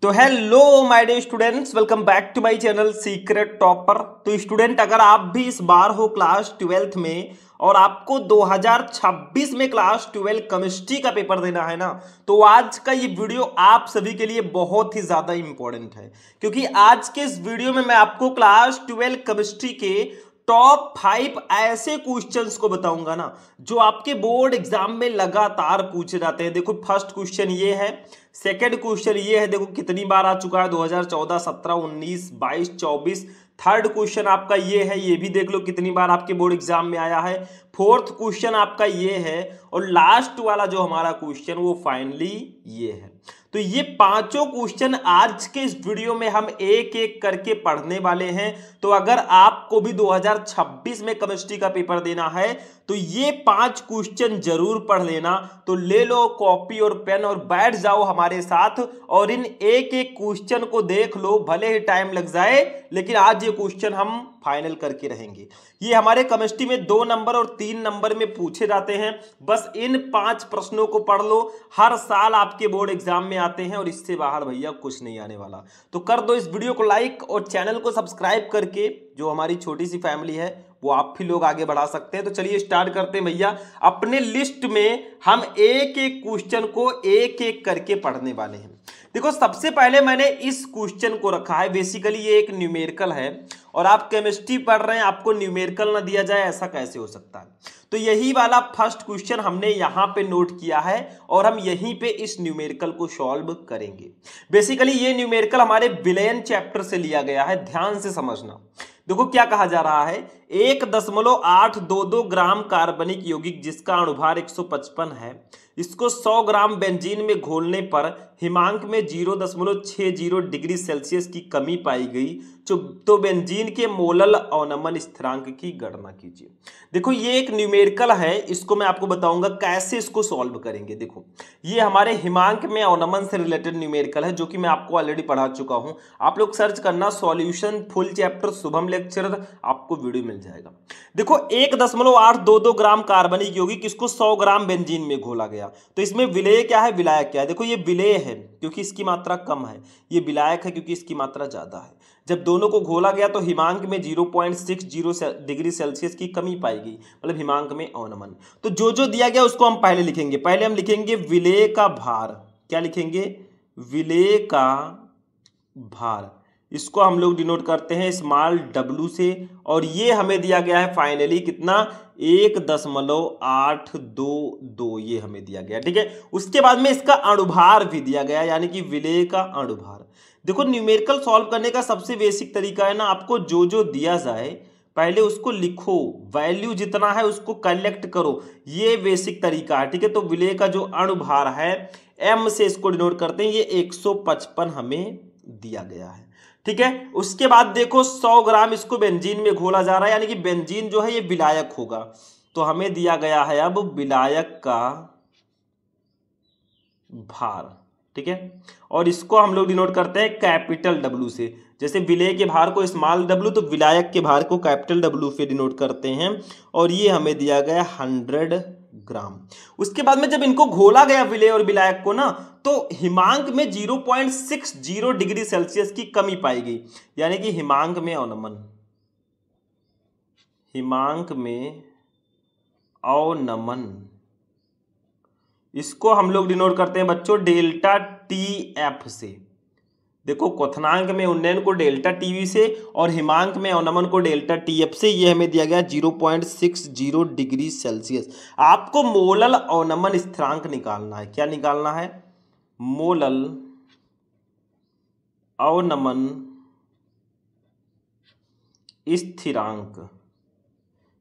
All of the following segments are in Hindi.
तो hello my dear students, welcome back to my channel secret topper. तो स्टूडेंट, अगर आप भी इस बार हो क्लास 12th में और आपको 2026 में क्लास 12 केमिस्ट्री का पेपर देना है ना, तो आज का ये वीडियो आप सभी के लिए बहुत ही ज्यादा इंपॉर्टेंट है, क्योंकि आज के इस वीडियो में मैं आपको क्लास 12 केमिस्ट्री के टॉप 5 ऐसे क्वेश्चंस को बताऊंगा ना, जो आपके बोर्ड एग्जाम में लगातार पूछे जाते हैं। देखो, फर्स्ट क्वेश्चन ये है, सेकंड क्वेश्चन ये है, देखो कितनी बार आ चुका है, 2014, 17, 19, 22, 24। थर्ड क्वेश्चन आपका ये है, ये भी देख लो कितनी बार आपके बोर्ड एग्जाम में आया है। फोर्थ क्वेश्चन आपका ये है, और लास्ट वाला जो हमारा क्वेश्चन वो फाइनली ये है। तो ये पांचों क्वेश्चन आज के इस वीडियो में हम एक एक करके पढ़ने वाले हैं। तो अगर आपको भी 2026 में केमिस्ट्री का पेपर देना है तो ये 5 क्वेश्चन जरूर पढ़ लेना। तो ले लो कॉपी और पेन और बैठ जाओ हमारे साथ और इन एक एक क्वेश्चन को देख लो। भले ही टाइम लग जाए, लेकिन आज ये क्वेश्चन हम फाइनल करके रहेंगे। ये हमारे केमिस्ट्री में 2 नंबर और 3 नंबर में पूछे जाते हैं। बस इन 5 प्रश्नों को पढ़ लो, हर साल आपके बोर्ड एग्जाम में आते हैं और इससे बाहर भैया कुछ नहीं आने वाला। तो कर दो इस वीडियो को लाइक और चैनल को सब्सक्राइब करके जो हमारी छोटी सी फैमिली है वो आप भी लोग आगे बढ़ा सकते हैं। तो चलिए स्टार्ट करते हैं भैया। अपने लिस्ट में हम एक एक क्वेश्चन को एक एक करके पढ़ने वाले हैं। देखो, सबसे पहले मैंने इस क्वेश्चन को रखा है। बेसिकली ये एक न्यूमेरिकल है और आप केमिस्ट्री पढ़ रहे हैं, आपको न्यूमेरिकल ना दिया जाए, ऐसा कैसे हो सकता है। तो यही वाला फर्स्ट क्वेश्चन हमने यहां पे नोट किया है और हम यहीं पे इस न्यूमेरिकल को सॉल्व करेंगे। बेसिकली ये न्यूमेरिकल हमारे विलयन चैप्टर से लिया गया है, ध्यान से समझना। देखो क्या कहा जा रहा है, 1.822 ग्राम कार्बनिक यौगिक जिसका अणुभार 155 है, इसको 100 ग्राम बेंजीन में घोलने पर हिमांक में 0.60 डिग्री सेल्सियस की कमी पाई गई। तो बेंजीन के मोलल अवनमन स्थिरांक की गणना कीजिए। देखो, ये एक न्यूमेरिकल है, इसको मैं आपको बताऊंगा कैसे इसको सॉल्व करेंगे। देखो, ये हमारे हिमांक में अवनमन से रिलेटेड न्यूमेरिकल है, जो कि मैं आपको ऑलरेडी पढ़ा चुका हूं। आप लोग सर्च करना solution full chapter Shubham lecture, आपको वीडियो मिल जाएगा। देखो, 1.822 ग्राम कार्बनिक यौगिक, इसको 100 ग्राम बेंजीन में घोला गया। तो इसमें विलेय क्या है, विलायक क्या है। देखो, ये विलेय है क्योंकि इसकी मात्रा कम है, ये विलायक है क्योंकि इसकी मात्रा ज्यादा है। जब दोनों को घोला गया तो हिमांक में 0.60 डिग्री सेल्सियस की कमी पाई गई, मतलब हिमांक में अवनमन। तो जो जो दिया गया उसको हम पहले लिखेंगे। पहले हम लिखेंगे विलेय का भार। क्या लिखेंगे, विलेय का भार। इसको हम लोग डिनोट करते हैं स्मॉल w से, और ये हमें दिया गया है फाइनली कितना, 1.822 ये हमें दिया गया। ठीक है, उसके बाद में इसका अणुभार भी दिया गया, यानी कि विलेय का अणुभार। देखो, न्यूमेरिकल सॉल्व करने का सबसे बेसिक तरीका है ना, आपको जो जो दिया जाए पहले उसको लिखो, वैल्यू जितना है उसको कलेक्ट करो, ये बेसिक तरीका है। ठीक है, तो विलेय का जो अणुभार है m से इसको डिनोट करते हैं, ये 155 हमें दिया गया है। ठीक है, उसके बाद देखो 100 ग्राम इसको बेंजीन में घोला जा रहा है, यानी कि बेंजीन जो है ये विलायक होगा। तो हमें दिया गया है अब विलायक का भार। ठीक है, और इसको हम लोग डिनोट करते हैं कैपिटल W से। जैसे विलेय के भार को स्मॉल w, तो विलायक के भार को कैपिटल W से डिनोट करते हैं, और ये हमें दिया गया 100 ग्राम। उसके बाद में जब इनको घोला गया विलेय और विलायक को ना, तो हिमांक में 0.60 डिग्री सेल्सियस की कमी पाई गई, यानी कि हिमांक में अवनमन, हिमांक में अवनमन, इसको हम लोग डिनोट करते हैं बच्चों डेल्टा TF से। देखो, क्वथनांक में उन्नयन को डेल्टा TV से और हिमांक में अवनमन को डेल्टा TF से। ये हमें दिया गया 0.60 डिग्री सेल्सियस। आपको मोलल अवनमन स्थिरांक निकालना है। क्या निकालना है, मोलल अवनमन स्थिरांक,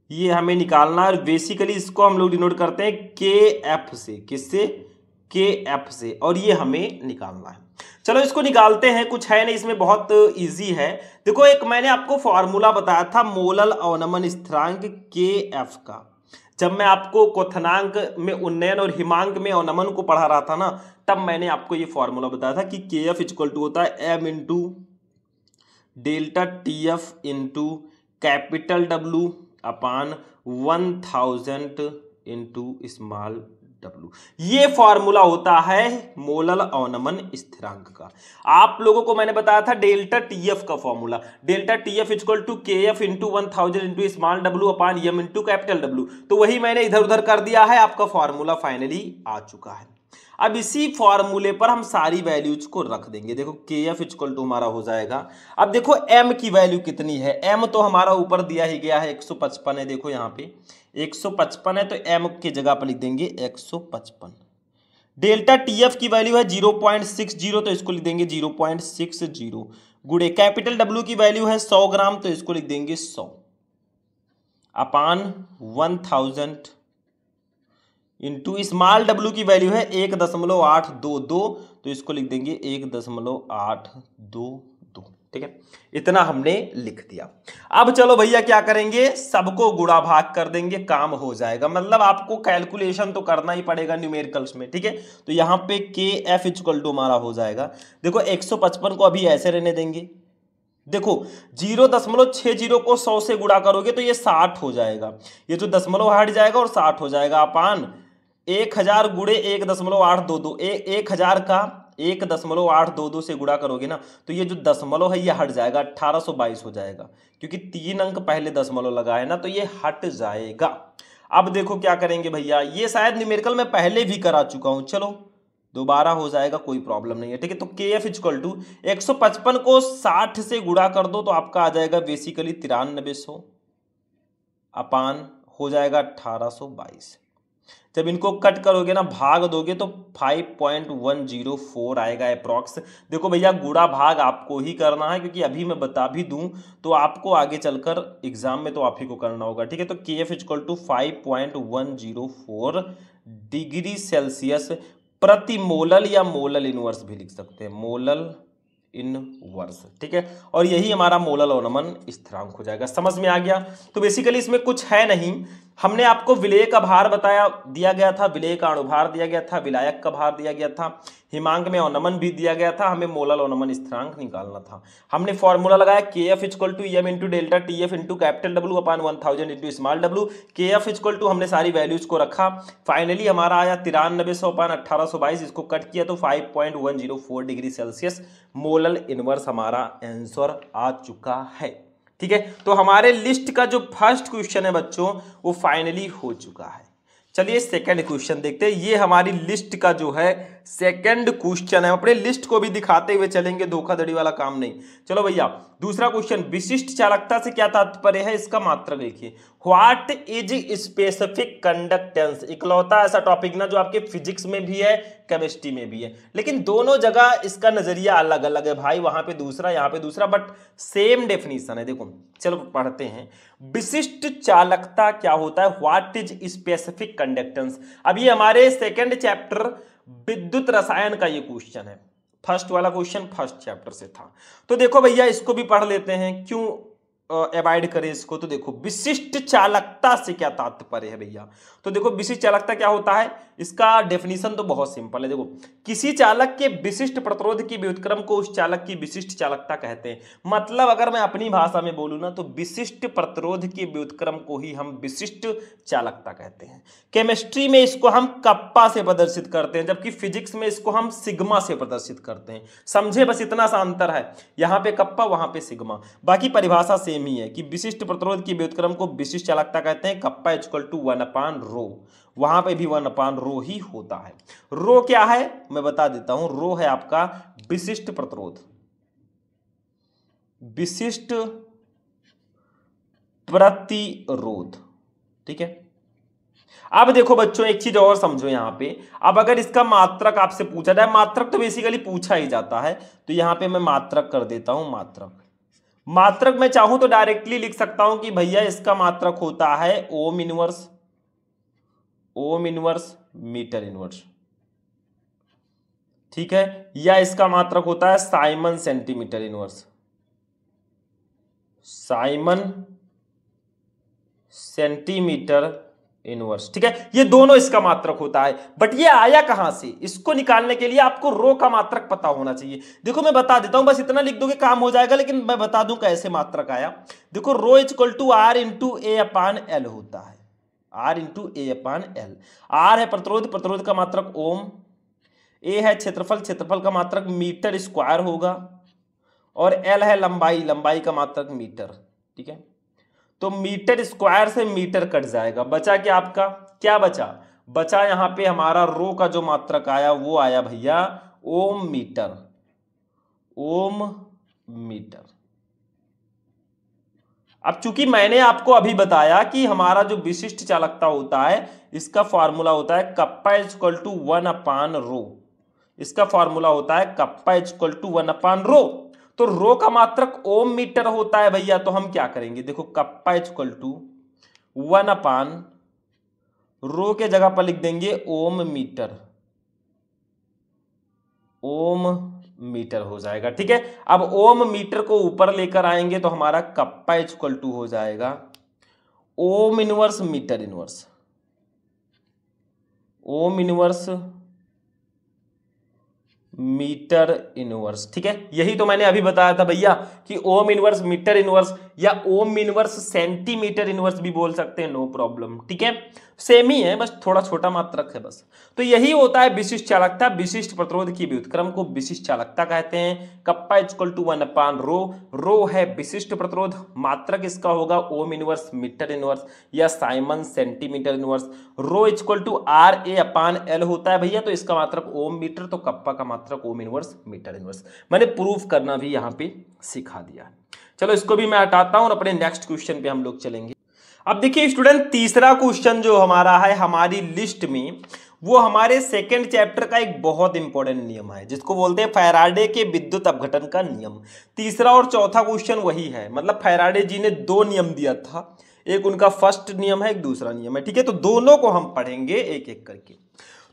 ये हमें निकालना है। और बेसिकली इसको हम लोग डिनोट करते हैं KF से। किससे, KF से, और ये हमें निकालना है। चलो इसको निकालते हैं, कुछ है नहीं इसमें, बहुत इजी है। देखो, एक मैंने आपको फॉर्मूला बताया था मोलल अवनमन स्थिरांक KF का, जब मैं आपको क्वथनांक में उन्नयन और हिमांक में अवनमन को पढ़ा रहा था ना, तब मैंने आपको ये फॉर्मूला बताया था कि KF इक्वल टू होता है m into delta TF into capital W upon 1000 into small W। ये फॉर्मूला होता है मोलल अवनमन स्थिरांक का। आप लोगों को मैंने बताया था डेल्टा टीएफ का formula, delta TF equal to KF into 1000 into small w upon m into capital W। तो वही मैंने इधर उधर कर दिया है, आपका फॉर्मूला फाइनली आ चुका है। अब इसी फॉर्मूले पर हम सारी वैल्यूज को रख देंगे। देखो KF इक्वल टू हमारा हो जाएगा, अब देखो m की वैल्यू कितनी है, m तो हमारा ऊपर दिया ही गया है 155 है, देखो यहाँ पे 155 है, तो m की जगह पर लिख देंगे 155। डेल्टा TF की वैल्यू है 0.60, तो इसको लिख देंगे 0.60 गुणे कैपिटल W की वैल्यू है 100 ग्राम, तो इसको लिख देंगे 100 अपान 1000 इंटू स्मॉल w की वैल्यू है 1.822, तो इसको लिख देंगे 1.822। ठीक है, इतना हमने लिख दिया। अब चलो भैया क्या करेंगे, सबको गुणा भाग कर देंगे, काम हो जाएगा। मतलब आपको कैलकुलेशन तो करना ही पड़ेगा न्यूमेरिकल्स में। ठीक है, तो यहाँ पे KF इक्वल टू हमारा हो जाएगा, देखो 155 को अभी ऐसे रहने देंगे, देखो 0.60 को 100 से गुणा करोगे तो ये 60 हो जाएगा, ये जो दशमलव हट जाएगा और 60 हो जाएगा, अपान 1000 गुणे 1.822, 1000 का 1.822 से गुणा करोगे ना, तो ये जो दशमलव है ये हट जाएगा, 1822 हो जाएगा, क्योंकि 3 अंक पहले दशमलव लगा है ना, तो ये हट जाएगा। अब देखो क्या करेंगे भैया, ये शायद न्यूमेरिकल में पहले भी करा चुका हूं, चलो दोबारा हो जाएगा, कोई प्रॉब्लम नहीं है। ठीक है, तो KF इक्वल टू 155 को 60 से गुणा कर दो तो आपका आ जाएगा बेसिकली 9300 अपान हो जाएगा 1822। जब इनको कट करोगे ना, भाग दोगे तो 5.104 आएगा अप्रॉक्स। देखो भैया गुणा भाग आपको ही करना है, क्योंकि अभी मैं बता भी दूं तो आपको आगे चलकर एग्जाम में तो आप ही को करना होगा। ठीक है, तो KF equal to 5.104 degree Celsius प्रति मोलल, या मोलल इनवर्स भी लिख सकते हैं, मोलल इनवर्स। ठीक है, और यही हमारा मोलल अवनमन स्थिरांक हो जाएगा। समझ में आ गया? तो बेसिकली इसमें कुछ है नहीं, हमने आपको विलेय का भार बताया दिया गया था, विलेय का अणुभार दिया गया था, विलायक का भार दिया गया था, हिमांक में अवनमन भी दिया गया था, हमें मोलल अवनमन स्थिरांक निकालना था। हमने फॉर्मूला लगाया KF equal to m into delta TF into capital W upon 1000 into small w। KF equal to हमने सारी वैल्यूज को रखा, फाइनली हमारा आया 9300 अपान 1822, इसको कट किया तो 5.104 डिग्री सेल्सियस मोलल इनवर्स हमारा आंसर आ चुका है। ठीक है, तो हमारे लिस्ट का जो फर्स्ट क्वेश्चन है बच्चों वो फाइनली हो चुका है। चलिए सेकंड क्वेश्चन देखते हैं, ये हमारी लिस्ट का जो है सेकंड क्वेश्चन है, अपने लिस्ट को भी दिखाते हुए चलेंगे, धोखाधड़ी वाला काम नहीं। चलो भैया दूसरा क्वेश्चन, विशिष्ट चालकता से क्या तात्पर्य है, इसका मात्रक देखिए। व्हाट इज स्पेसिफिक कंडक्टेंस, इकलौता ऐसा टॉपिक ना जो आपके फिजिक्स में भी है केमिस्ट्री में भी है, लेकिन दोनों जगह इसका नजरिया अलग अलग है भाई, वहां पे दूसरा यहाँ पे दूसरा, बट सेम डेफिनेशन है। देखो चलो पढ़ते हैं, विशिष्ट चालकता क्या होता है, व्हाट इज स्पेसिफिक कंडक्टेंस। अब ये हमारे सेकंड चैप्टर विद्युत रसायन का ये क्वेश्चन है, फर्स्ट वाला क्वेश्चन फर्स्ट चैप्टर से था। तो देखो भैया इसको भी पढ़ लेते हैं, क्यों अवॉइड करें इसको। तो देखो विशिष्ट चालकता से क्या तात्पर्य है भैया, तो देखो विशिष्ट चालकता क्या होता है, इसका डेफिनेशन तो बहुत सिंपल है। देखो किसी चालक के विशिष्ट प्रतिरोध की व्युत्क्रम को उस चालक की विशिष्ट चालकता कहते हैं। मतलब अगर मैं अपनी भाषा में बोलूं ना तो विशिष्ट प्रतिरोध की व्युत्क्रम को ही हम विशिष्ट चालकता कहते हैं। केमिस्ट्री में इसको हम कप्पा से प्रदर्शित करते हैं, जबकि फिजिक्स में इसको हम सिग्मा से प्रदर्शित करते हैं। समझे, बस इतना सा अंतर है, यहाँ पे कप्पा वहां पे सिग्मा, बाकी परिभाषा सेम ही है कि विशिष्ट प्रतिरोध की व्युत्क्रम को विशिष्ट चालकता कहते हैं। कप्पा इक्वल टू 1/ρ, वहां पे भी 1/ρ ही होता है। रो क्या है मैं बता देता हूं, रो है आपका विशिष्ट प्रतिरोध, विशिष्ट प्रतिरोध। ठीक है, अब देखो बच्चों एक चीज और समझो यहां पे, अब अगर इसका मात्रक आपसे पूछा जाए, मात्रक तो बेसिकली पूछा ही जाता है, तो यहां पे मैं मात्रक कर देता हूं। मात्रक मैं चाहूं तो डायरेक्टली लिख सकता हूं कि भैया इसका मात्रक होता है ओम इनवर्स मीटर इनवर्स। ठीक है, या इसका मात्रक होता है Simon centimetre inverse, Simon centimetre inverse. ठीक है, ये दोनों इसका मात्रक होता है। बट ये आया कहां से, इसको निकालने के लिए आपको रो का मात्रक पता होना चाहिए। देखो मैं बता देता हूं, बस इतना लिख दोगे काम हो जाएगा, लेकिन मैं बता दूं कैसे मात्रक आया। देखो rho equal to R into A upon L होता है, R into A upon L. R है प्रतिरोध, प्रतिरोध का मात्रक ओम, ए है क्षेत्रफल, क्षेत्रफल का मात्रक मीटर स्क्वायर होगा, और एल है लंबाई, लंबाई का मात्रक मीटर। ठीक है, तो मीटर स्क्वायर से मीटर कट जाएगा, बचा क्या आपका, क्या बचा, बचा यहां पे हमारा रो का जो मात्रक आया वो आया भैया ओम मीटर, ओम मीटर। अब चूंकि मैंने आपको अभी बताया कि हमारा जो विशिष्ट चालकता होता है इसका फॉर्मूला होता है कप्पा इक्वल टू 1 अपान रो, इसका फॉर्मूला होता है कप्पा इक्वल टू 1 अपान रो। तो रो का मात्रक ओम मीटर होता है भैया, तो हम क्या करेंगे, देखो कप्पा इक्वल टू 1 अपान रो के जगह पर लिख देंगे ओम मीटर, ओम मीटर हो जाएगा। ठीक है, अब ओम मीटर को ऊपर लेकर आएंगे तो हमारा कप्पा इक्वल टू हो जाएगा ohm inverse metre inverse, ohm inverse metre inverse. ठीक है, यही तो मैंने अभी बताया था भैया कि ओम इनवर्स मीटर इनवर्स या ओम इनवर्स सेंटीमीटर इनवर्स भी बोल सकते हैं, नो प्रॉब्लम। ठीक है, सेम ही है, बस थोड़ा छोटा मात्रक है बस। तो यही होता है विशिष्ट चालकता, विशिष्ट प्रतिरोध की व्युत्क्रम को विशिष्ट चालकता कहते हैं। Kappa equal to 1 upon rho, rho है विशिष्ट प्रतिरोध, मात्रक इसका होगा ओम इनवर्स मीटर इनवर्स या siemens centimetre inverse. Rho equal to R A upon L होता है भैया, तो इसका मात्रक ओम मीटर, तो कप्पा का मात्रक ओम इनवर्स मीटर इनवर्स। मैंने प्रूफ करना भी यहाँ पे सिखा दिया। चलो इसको भी मैं हटाता हूं और अपने नेक्स्ट क्वेश्चन पे हम लोग चलेंगे। अब देखिए स्टूडेंट, तीसरा क्वेश्चन जो हमारा है हमारी लिस्ट में, वो हमारे सेकंड चैप्टर का एक बहुत इंपॉर्टेंट नियम है जिसको बोलते हैं फैराडे के विद्युत अपघटन का नियम। तीसरा और चौथा क्वेश्चन वही है, मतलब फैराडे जी ने दो नियम दिया था, एक उनका फर्स्ट नियम है, एक दूसरा नियम है। ठीक है, तो दोनों को हम पढ़ेंगे एक एक करके।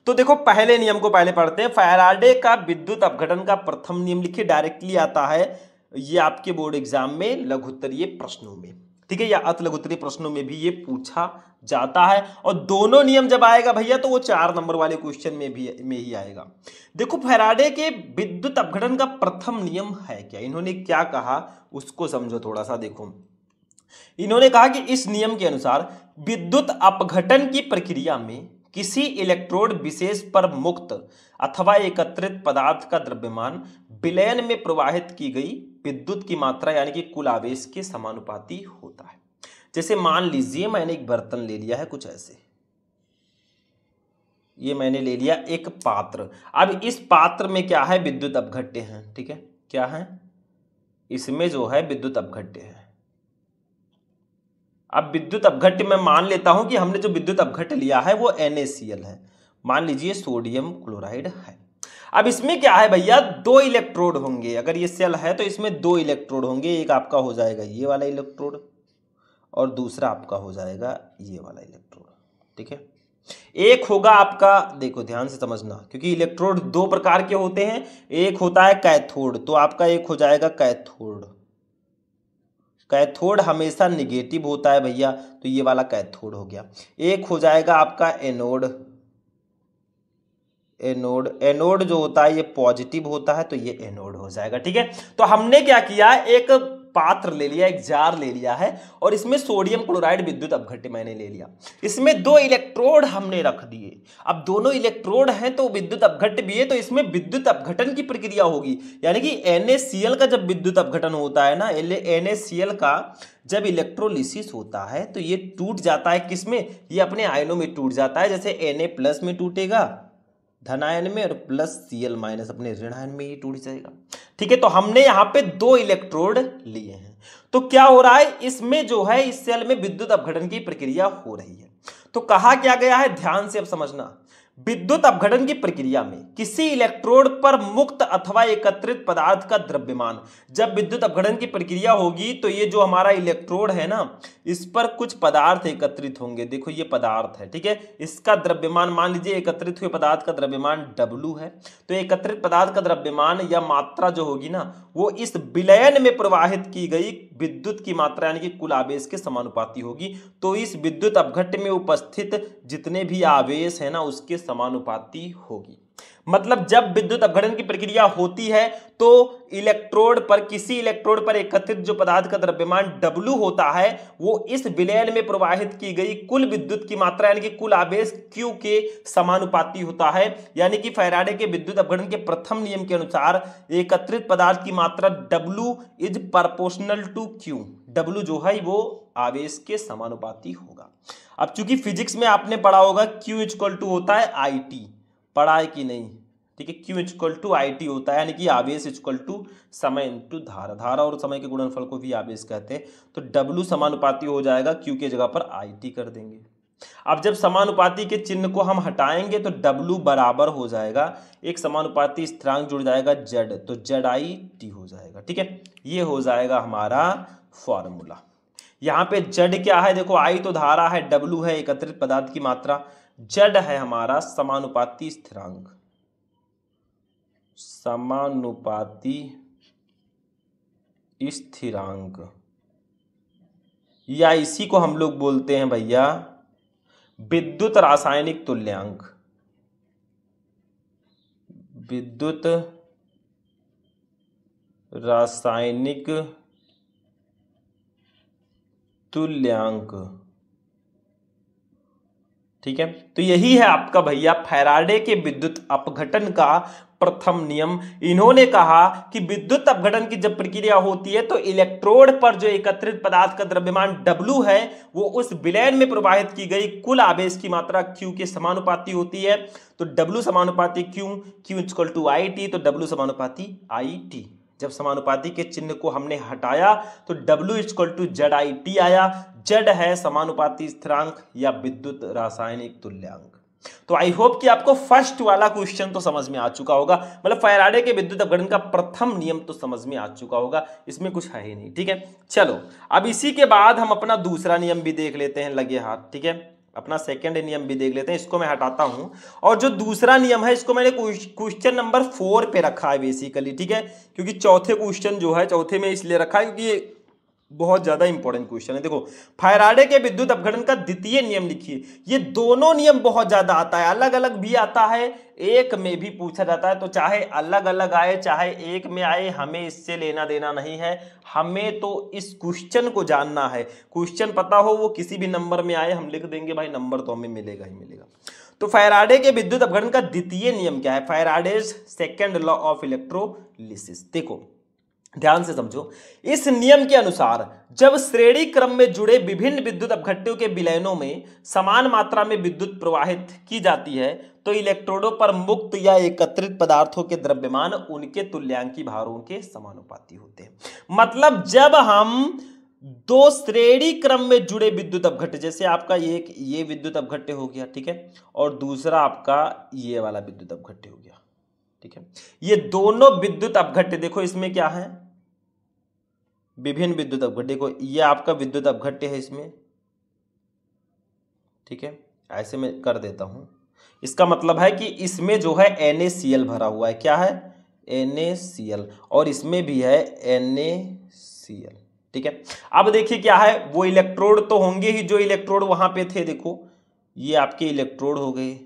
तो देखो पहले नियम को पहले पढ़ते हैं। फैराडे का विद्युत अपघटन का प्रथम नियम लिखिए, डायरेक्टली आता है ये आपके बोर्ड एग्जाम में लघुत्तरीय प्रश्नों में। ठीक है, या अति लघुत्तरीय प्रश्नों में भी ये पूछा जाता है, और दोनों नियम जब आएगा भैया तो वो 4 नंबर वाले क्वेश्चन में ही आएगा। देखो फैराडे के विद्युत अपघटन का प्रथम नियम है क्या, इन्होंने क्या कहा उसको समझो थोड़ा सा। देखो इन्होंने कहा कि इस नियम के अनुसार विद्युत अपघटन की प्रक्रिया में किसी इलेक्ट्रोड विशेष पर मुक्त अथवा एकत्रित पदार्थ का द्रव्यमान विलयन में प्रवाहित की गई विद्युत की मात्रा यानी कि कुल आवेश के समानुपाती होता है। जैसे मान लीजिए मैंने एक बर्तन ले लिया है कुछ ऐसे, ये मैंने ले लिया एक पात्र। अब इस पात्र में क्या है, विद्युत अपघट्य है। ठीक है, क्या है, इसमें जो है विद्युत अपघट्य है। अब विद्युत अपघट्य मैं मान लेता हूं कि हमने जो विद्युत अपघट्य लिया है वो NaCl है, मान लीजिए सोडियम क्लोराइड है। अब इसमें क्या है भैया, 2 इलेक्ट्रोड होंगे, अगर ये सेल है तो इसमें 2 इलेक्ट्रोड होंगे, एक आपका हो जाएगा ये वाला इलेक्ट्रोड और दूसरा आपका हो जाएगा ये वाला इलेक्ट्रोड। ठीक है, एक होगा आपका, देखो ध्यान से समझना क्योंकि इलेक्ट्रोड 2 प्रकार के होते हैं, एक होता है कैथोड, तो आपका एक हो जाएगा कैथोड, कैथोड हमेशा निगेटिव होता है भैया, तो ये वाला कैथोड हो गया। एक हो जाएगा आपका एनोड, एनोड, एनोड जो होता है ये पॉजिटिव होता है, तो ये एनोड हो जाएगा। ठीक है, तो हमने क्या किया, एक पात्र ले लिया, एक जार ले लिया है और इसमें सोडियम क्लोराइड विद्युत अपघट्य मैंने ले लिया, इसमें 2 इलेक्ट्रोड हमने रख दिए। अब दोनों इलेक्ट्रोड हैं तो विद्युत अपघट्य भी है, तो इसमें विद्युत अपघटन की प्रक्रिया होगी, यानी कि NaCl का जब विद्युत अपघटन होता है ना, NaCl का जब इलेक्ट्रोलिसिस होता है तो ये टूट जाता है किसमें, ये अपने आयनों में टूट जाता है। जैसे Na+ में टूटेगा धन आयन में, और +Cl- अपने ऋण आयन में ही टूट जाएगा। ठीक है, तो हमने यहाँ पे 2 इलेक्ट्रोड लिए हैं, तो क्या हो रहा है, इसमें जो है इस सेल में विद्युत अपघटन की प्रक्रिया हो रही है। तो कहा क्या गया है, ध्यान से अब समझना, विद्युत अपघटन की प्रक्रिया में किसी इलेक्ट्रोड पर मुक्त अथवा एकत्रित पदार्थ का द्रव्यमान, जब विद्युत अपघटन की प्रक्रिया होगी तो ये जो हमारा इलेक्ट्रोड है ना, इस पर कुछ पदार्थ एकत्रित होंगे। देखो ये पदार्थ है, ठीक है, इसका द्रव्यमान मान लीजिए एकत्रित हुए पदार्थ का द्रव्यमान W है, तो एकत्रित पदार्थ का द्रव्यमान या मात्रा जो होगी ना, वो इस विलयन में प्रवाहित की गई विद्युत की मात्रा यानी कि कुल आवेश के समानुपाती होगी। तो इस विद्युत अपघट्य में उपस्थित जितने भी आवेश है ना उसके समानुपाती होगी। मतलब जब विद्युत अपघटन की प्रक्रिया होती है तो इलेक्ट्रोड पर, किसी इलेक्ट्रोड पर एकत्रित जो पदार्थ का द्रव्यमान W होता है वो इस विलयन में प्रवाहित की गई कुल विद्युत की मात्रा यानी कि कुल आवेश Q के समानुपाती होता है। यानी कि फैराडे के विद्युत अपघटन के प्रथम नियम के अनुसार एकत्रित पदार्थ की मात्रा W is proportional to Q। W जो है वो आवेश के समानुपाती होगा। अब चूंकि फिजिक्स में आपने पढ़ा होगा Q इक्वल टू होता है IT, पढ़ा है कि नहीं? ठीक है, Q इक्वल टू IT होता है यानी कि आवेश इक्वल टू समय इंटू धारा, धारा और समय के गुणनफल को भी आवेश कहते हैं। तो W समानुपाती हो जाएगा Q के जगह पर IT कर देंगे। अब जब समानुपाती के चिन्ह को हम हटाएंगे तो W बराबर हो जाएगा, एक समानुपाती स्थिरांक जुड़ जाएगा Z, तो ZIT हो जाएगा। ठीक है, ये हो जाएगा हमारा फॉर्मूला। यहाँ पे Z क्या है? देखो I तो धारा है, W है एकत्रित पदार्थ की मात्रा, Z है हमारा समानुपाती स्थिरांक, समानुपाती स्थिरांक, या इसी को हम लोग बोलते हैं भैया विद्युत रासायनिक तुल्यांक। विद्युत रासायनिक तुल्यांक। ठीक है, तो यही है आपका भैया फैराडे के विद्युत अपघटन का प्रथम नियम। इन्होंने कहा कि विद्युत अपघटन की जब प्रक्रिया होती है तो इलेक्ट्रोड पर जो एकत्रित पदार्थ का द्रव्यमान W है वो उस विलयन में प्रवाहित की गई कुल आवेश की मात्रा Q के समानुपाती होती है। तो W समानुपाती Q, Q equal to IT, तो W समानुपाती IT। जब समानुपाती के चिन्ह को हमने हटाया तो W इक्वल टू ZIT आया। Z है समानुपाती स्थिरांक या विद्युत रासायनिक तुल्यांक। तो आई होप कि आपको फर्स्ट वाला क्वेश्चन तो समझ में आ चुका होगा, मतलब फैराडे के विद्युत अपघटन का प्रथम नियम तो समझ में आ चुका होगा, इसमें कुछ है ही नहीं। ठीक है, चलो अब इसी के बाद हम अपना दूसरा नियम भी देख लेते हैं, लगे हाथ। ठीक है, अपना सेकंड नियम भी देख लेते हैं, इसको मैं हटाता हूं। और जो दूसरा नियम है इसको मैंने क्वेश्चन नंबर 4 पे रखा है बेसिकली। ठीक है, क्योंकि चौथे क्वेश्चन जो है, चौथे में इसलिए रखा है क्योंकि ये बहुत ज्यादा इंपॉर्टेंट क्वेश्चन है। देखो फैराडे के विद्युत अपघटन का द्वितीय नियम लिखिए। ये दोनों नियम बहुत ज्यादा आता है, अलग अलग भी आता है, एक में भी पूछा जाता है। तो चाहे अलग अलग आए चाहे एक में आए, हमें इससे लेना देना नहीं है। हमें तो इस क्वेश्चन को जानना है, क्वेश्चन पता हो वो किसी भी नंबर में आए हम लिख देंगे भाई, नंबर तो हमें मिलेगा ही मिलेगा। तो फैराडे के विद्युत अपघटन का द्वितीय नियम क्या है? Faraday's second law of electrolysis. देखो ध्यान से समझो, इस नियम के अनुसार जब श्रेणी क्रम में जुड़े विभिन्न विद्युत अपघट्यों के विलयनों में समान मात्रा में विद्युत प्रवाहित की जाती है तो इलेक्ट्रोडों पर मुक्त या एकत्रित पदार्थों के द्रव्यमान उनके तुल्यांकी भारों के समानुपाती होते हैं। मतलब जब हम दो श्रेणी क्रम में जुड़े विद्युत अपघट्य, जैसे आपका एक ये विद्युत अपघट्य हो गया, ठीक है, और दूसरा आपका ये वाला विद्युत अपघट्य हो गया। ठीक है, ये दोनों विद्युत अपघट्य देखो इसमें क्या है, विभिन्न विद्युत अपघट्य। देखो ये आपका विद्युत अपघट्य है इसमें। ठीक है, ऐसे मैं कर देता हूं, इसका मतलब है कि इसमें जो है NaCl भरा हुआ है। क्या है? NaCl, और इसमें भी है NaCl। ठीक है, अब देखिए क्या है, वो इलेक्ट्रोड तो होंगे ही जो इलेक्ट्रोड वहां पे थे। देखो ये आपके इलेक्ट्रोड हो गए,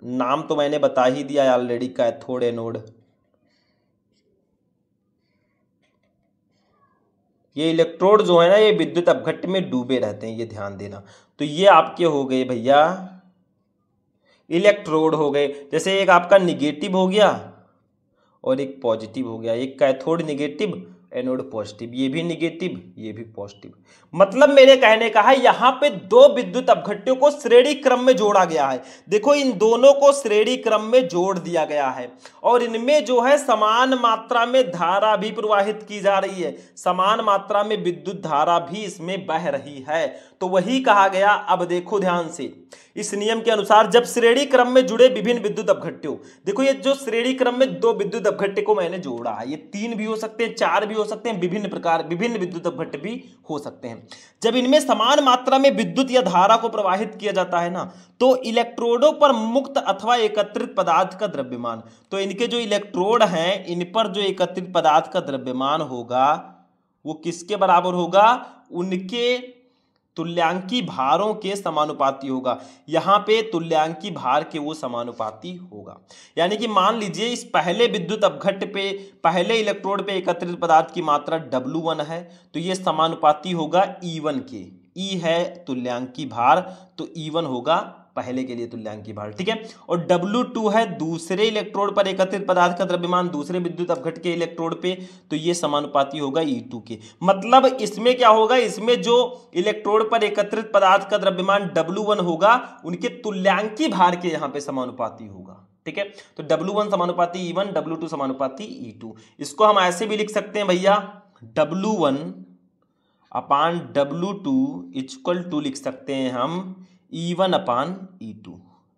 नाम तो मैंने बता ही दिया ऑलरेडी, कैथोड एनोड। ये इलेक्ट्रोड जो है ना ये विद्युत अपघट्य में डूबे रहते हैं, ये ध्यान देना। तो ये आपके हो गए भैया इलेक्ट्रोड हो गए। जैसे एक आपका निगेटिव हो गया और एक पॉजिटिव हो गया, एक कैथोड निगेटिव एनोड पॉजिटिव, ये भी निगेटिव ये भी पॉजिटिव। मतलब मेरे कहने का है यहां पे दो विद्युत अपघट्यों को श्रेणी क्रम में जोड़ा गया है। देखो इन दोनों को श्रेणी क्रम में जोड़ दिया गया है और इनमें जो है समान मात्रा में धारा भी प्रवाहित की जा रही है, समान मात्रा में विद्युत धारा भी इसमें बह रही है। तो वही कहा गया। अब देखो ध्यान से, इस नियम के अनुसार जब श्रेणी क्रम में जुड़े विभिन्न विद्युत अपघट्यों, देखो ये जो श्रेणी क्रम में दो विद्युत अपघट्य को मैंने जोड़ा है, ये 3 भी हो सकते हैं, 4 भी हो सकते हैं, विभिन्न प्रकार विभिन्न विद्युत अपघट्य भी हो सकते हैं। जब इनमें समान मात्रा में विद्युत या धारा को प्रवाहित किया जाता है ना, तो इलेक्ट्रोडों पर मुक्त अथवा एकत्रित पदार्थ का द्रव्यमान, तो इनके जो इलेक्ट्रोड हैं इन पर जो एकत्रित पदार्थ का द्रव्यमान होगा वो किसके बराबर होगा? उनके तुल्यांकी भारों के समानुपाती होगा। यहाँ पे तुल्यांकी भार के वो समानुपाती होगा। यानी कि मान लीजिए इस पहले विद्युत अपघट्ट पे पहले इलेक्ट्रोड पे एकत्रित पदार्थ की मात्रा W1 है, तो ये समानुपाती होगा E1 के। E है तुल्यांकी भार, तो E1 होगा पहले के लिए तुल्यांकी भार, ठीक है। और W2 है दूसरे इलेक्ट्रोड पर एकत्रित पदार्थ का द्रव्यमान दूसरे विद्युत अपघट्ट के इलेक्ट्रोड पे, तो ये समानुपाती होगा E2 के। मतलब इसमें क्या होगा, इसमें जो इलेक्ट्रोड पर एकत्रित पदार्थ का द्रव्यमान W1 होगा उनके तुल्यांकी भार के यहाँ पे समानुपाती होगा, ठीक है। तो W1 समानुपाती E1, W2 समानुपाती E2। इसको हम ऐसे भी लिख सकते हैं भैया, W1 upon W2 equal to लिख सकते हैं हम E1 अपान E2,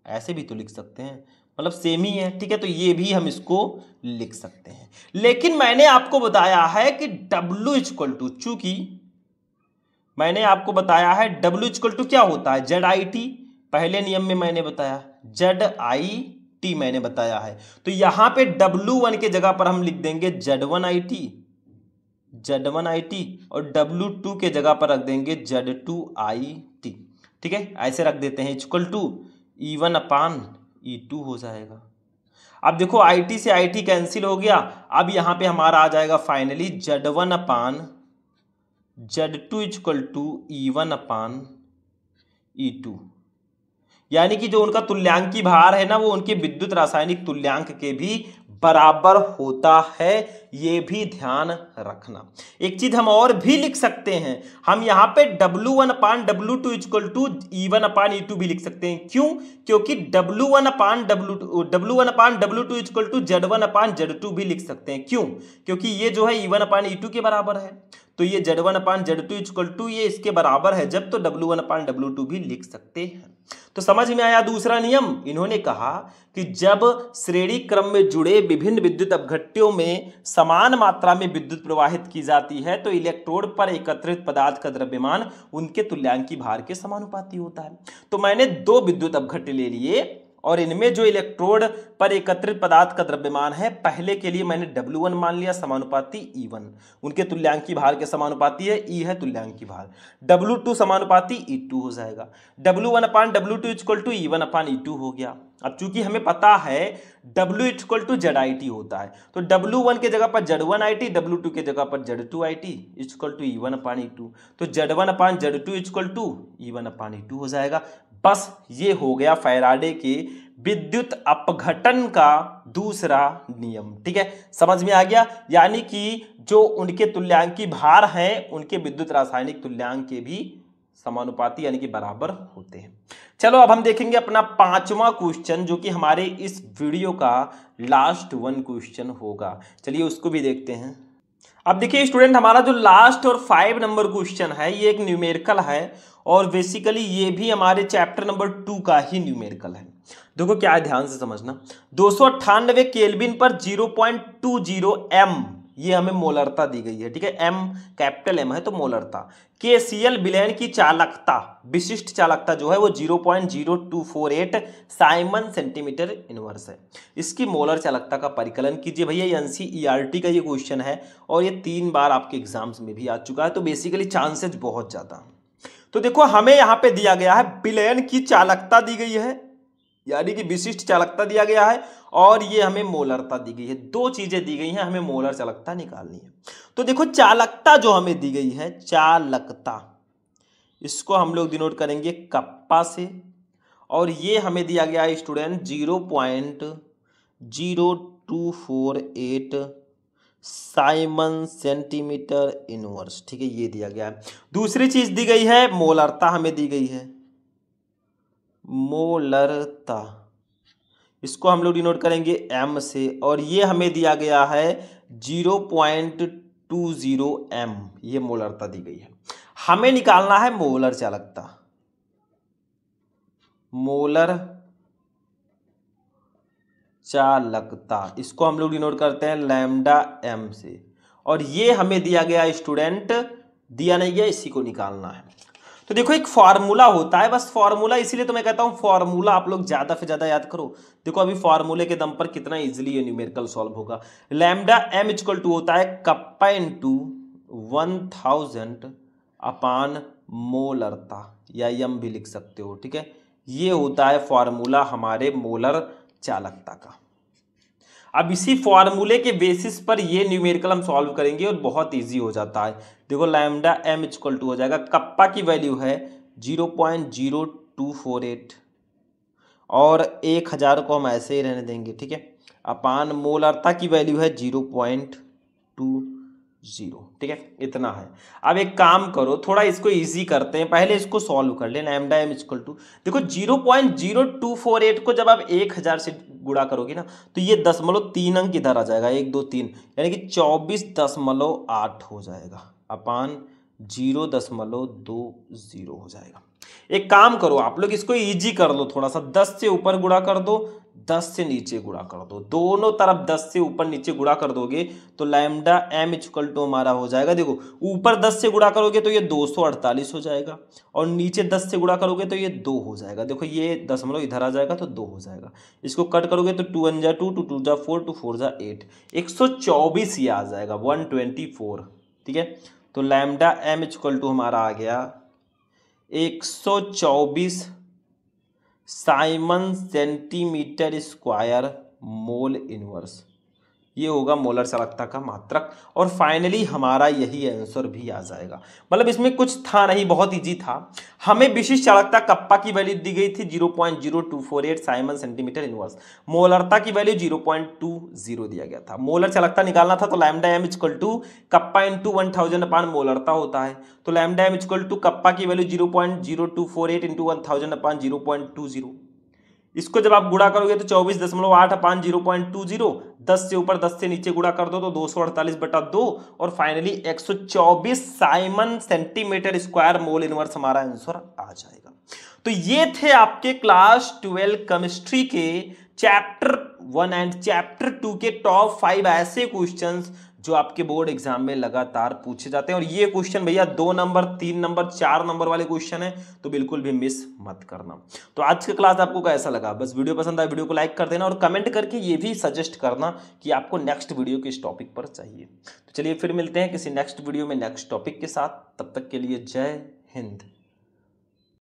ऐसे भी तो लिख सकते हैं, मतलब सेम ही है, ठीक है। तो ये भी हम इसको लिख सकते हैं। लेकिन मैंने आपको बताया है कि W इक्वल टू, चूंकि मैंने आपको बताया है W इक्वल टू क्या होता है, ZIT, पहले नियम में मैंने बताया ZIT मैंने बताया है। तो यहां पे W1 के जगह पर हम लिख देंगे Z1IT और W2 के जगह पर रख देंगे Z2IT, ठीक है। ऐसे रख देते हैं, equal to E1 upon E2 हो जाएगा। अब देखो IT से IT कैंसिल हो गया, अब यहां पे हमारा आ जाएगा finally Z1 upon Z2 equal to E1 upon E2। यानी कि जो उनका तुल्यांकी भार है ना, वो उनके विद्युत रासायनिक तुल्यांक के भी बराबर होता है, ये भी ध्यान रखना। एक चीज हम और भी लिख सकते हैं, हम यहाँ पे W1 upon W2 equal to E1 upon E2 भी लिख सकते हैं। क्यों? क्योंकि W1 upon W2 equal to Z1 upon Z2 भी लिख सकते हैं। क्यों? क्योंकि ये जो है E1 अपान E2 के बराबर है, तो ये Z1 upon Z2 equal to ये इसके बराबर है जब, तो W1 अपान W2 भी लिख सकते हैं। तो समझ में आया दूसरा नियम। इन्होंने कहा कि जब श्रेणी क्रम में जुड़े विभिन्न विद्युत अपघट्यों में समान मात्रा में विद्युत प्रवाहित की जाती है तो इलेक्ट्रोड पर एकत्रित पदार्थ का द्रव्यमान उनके तुल्यांकी भार के समानुपाती होता है। तो मैंने दो विद्युत अपघट्य ले लिए और इनमें जो इलेक्ट्रोड पर एकत्रित पदार्थ का द्रव्यमान है, पहले के लिए मैंने W1 मान लिया समानुपाती E1, उनके तुल्यांकी भार के समानुपाती है, E है तुल्यांकी भार। W2 समानुपाती E2 हो जाएगा। W1 upon W2 equal to E1 upon E2 हो गया। अब चूंकि हमें पता है W इक्वल टू ZIT होता है, तो W1 के जगह पर Z1IT, W2 के जगह पर Z2IT equal to E1 upon E2, तो Z1 upon Z2 equal to E1 upon E2 हो जाएगा। बस ये हो गया फैराडे के विद्युत अपघटन का दूसरा नियम, ठीक है। समझ में आ गया। यानी कि जो उनके तुल्यांकी भार हैं उनके विद्युत रासायनिक तुल्यांक के भी समानुपाती यानी कि बराबर होते हैं। चलो अब हम देखेंगे अपना पांचवा क्वेश्चन, जो कि हमारे इस वीडियो का लास्ट वन क्वेश्चन होगा। चलिए उसको भी देखते हैं। अब देखिए स्टूडेंट, हमारा जो लास्ट और 5 नंबर क्वेश्चन है ये एक न्यूमेरिकल है और बेसिकली ये भी हमारे चैप्टर नंबर 2 का ही न्यूमेरिकल है। देखो क्या है, ध्यान से समझना। 298 केल्विन पर 0.20 m ये हमें मोलरता दी गई है, ठीक है। m कैपिटल M है तो मोलरता। KCl विलयन की चालकता, विशिष्ट चालकता जो है वो 0.0248 साइमन सेंटीमीटर इनवर्स है। इसकी मोलर चालकता का परिकलन कीजिए। भैया ये NCERT का ये क्वेश्चन है और ये 3 बार आपके एग्जाम्स में भी आ चुका है, तो बेसिकली चांसेस बहुत ज्यादा। तो देखो हमें यहाँ पे दिया गया है विलयन की चालकता दी गई है, यानी कि विशिष्ट चालकता दिया गया है, और ये हमें मोलरता दी गई है। दो चीजें दी गई हैं, हमें मोलर चालकता निकालनी है। तो देखो चालकता जो हमें दी गई है, चालकता, इसको हम लोग डिनोट करेंगे कप्पा से, और ये हमें दिया गया है स्टूडेंट 0.0248 साइमन सेंटीमीटर इनवर्स, ठीक है, ये दिया गया है। दूसरी चीज दी गई है मोलरता, हमें दी गई है मोलरता, इसको हम लोग डिनोट करेंगे m से, और ये हमें दिया गया है 0.20 m, ये मोलरता दी गई है। हमें निकालना है मोलर चालकता, मोलर चालकता, इसको हम लोग डिनोट करते हैं लैम्डा m से, और ये हमें दिया गया स्टूडेंट, दिया नहीं गया, इसी को निकालना है। तो देखो एक फॉर्मूला होता है, बस फॉर्मूला, इसीलिए तो मैं कहता हूं फॉर्मूला आप लोग ज्यादा से ज्यादा याद करो। देखो अभी फॉर्मूले के दम पर कितना इजीली ये न्यूमेरिकल सॉल्व होगा। लैम्डा m इक्वल टू होता है कप्पा इंटू 1000 अपान मोलरता या यम भी लिख सकते हो, ठीक है। ये होता है फॉर्मूला हमारे मोलर चालकता का। अब इसी फॉर्मूले के बेसिस पर ये न्यूमेरिकल हम सॉल्व करेंगे और बहुत इजी हो जाता है। देखो लैम्डा एम इक्वल टू हो जाएगा, कप्पा की वैल्यू है 0.0248 और 1000 को हम ऐसे ही रहने देंगे, ठीक है। अपान मोलरता की वैल्यू है 0.20, ठीक है, इतना है। अब एक काम करो, थोड़ा इसको इजी करते हैं, पहले इसको सॉल्व कर ले। लैम्डा एम इक्वल टू, देखो 0.0248 को जब आप 1000 से गुणा करोगे ना तो ये 0.3 अंक इधर आ जाएगा, 1 2 3, यानी कि 24.8 हो जाएगा अपान 0.20 हो जाएगा। एक काम करो आप लोग, इसको इजी कर लो थोड़ा सा, 10 से ऊपर गुणा कर दो, 10 से नीचे गुणा कर दो, दोनों तरफ 10 से ऊपर नीचे गुणा कर दोगे तो लैम्डा एम इक्वल टू हमारा हो जाएगा। देखो ऊपर 10 से गुणा करोगे तो ये 248 हो जाएगा और नीचे 10 से गुणा करोगे तो ये 2 हो जाएगा। देखो ये दशमलव इधर आ जाएगा तो 2 हो जाएगा। इसको कट करोगे तो 2 1 जा 2, 2 2 जा 4, 2 4 जा 8, 124 ये आ जाएगा, 124, ठीक है। तो लैम्डा एम इक्वल टू हमारा आ गया 124 Simon centimetre square mole inverse, ये होगा मोलर चालकता का मात्रक। और फाइनली हमारा यही आंसर भी आ जाएगा। मतलब इसमें कुछ था नहीं, बहुत इजी था। हमें विशिष्ट चालकता कप्पा की वैल्यू दी गई थी 0.0248 साइमन सेंटीमीटर इनवर्स, मोलरता की वैल्यू 0.20 दिया गया था। मोलर चालकता निकालना था तो lambda M equal to kappa into 1000 upon मोलरता होता है। तो lambda M equal to kappa की वैल्यू 0.0248 इंटू 1000 अपान 0.20, इसको जब आप गुणा करोगे तो 24.8 अपान 0.20, 10 से ऊपर 10 से नीचे गुणा कर दो तो 248/2 और finally 124 Simon centimetre square mole inverse हमारा आंसर आ जाएगा। तो ये थे आपके क्लास 12 केमिस्ट्री के चैप्टर 1 एंड चैप्टर 2 के टॉप 5 ऐसे क्वेश्चंस जो आपके बोर्ड एग्जाम में लगातार पूछे जाते हैं। और ये क्वेश्चन भैया 2 नंबर 3 नंबर 4 नंबर वाले क्वेश्चन है, तो बिल्कुल भी मिस मत करना। तो आज का क्लास आपको कैसा लगा? बस वीडियो पसंद आए वीडियो को लाइक कर देना और कमेंट करके ये भी सजेस्ट करना कि आपको नेक्स्ट वीडियो किस टॉपिक पर चाहिए। तो चलिए फिर मिलते हैं किसी नेक्स्ट वीडियो में नेक्स्ट टॉपिक के साथ, तब तक के लिए जय हिंद।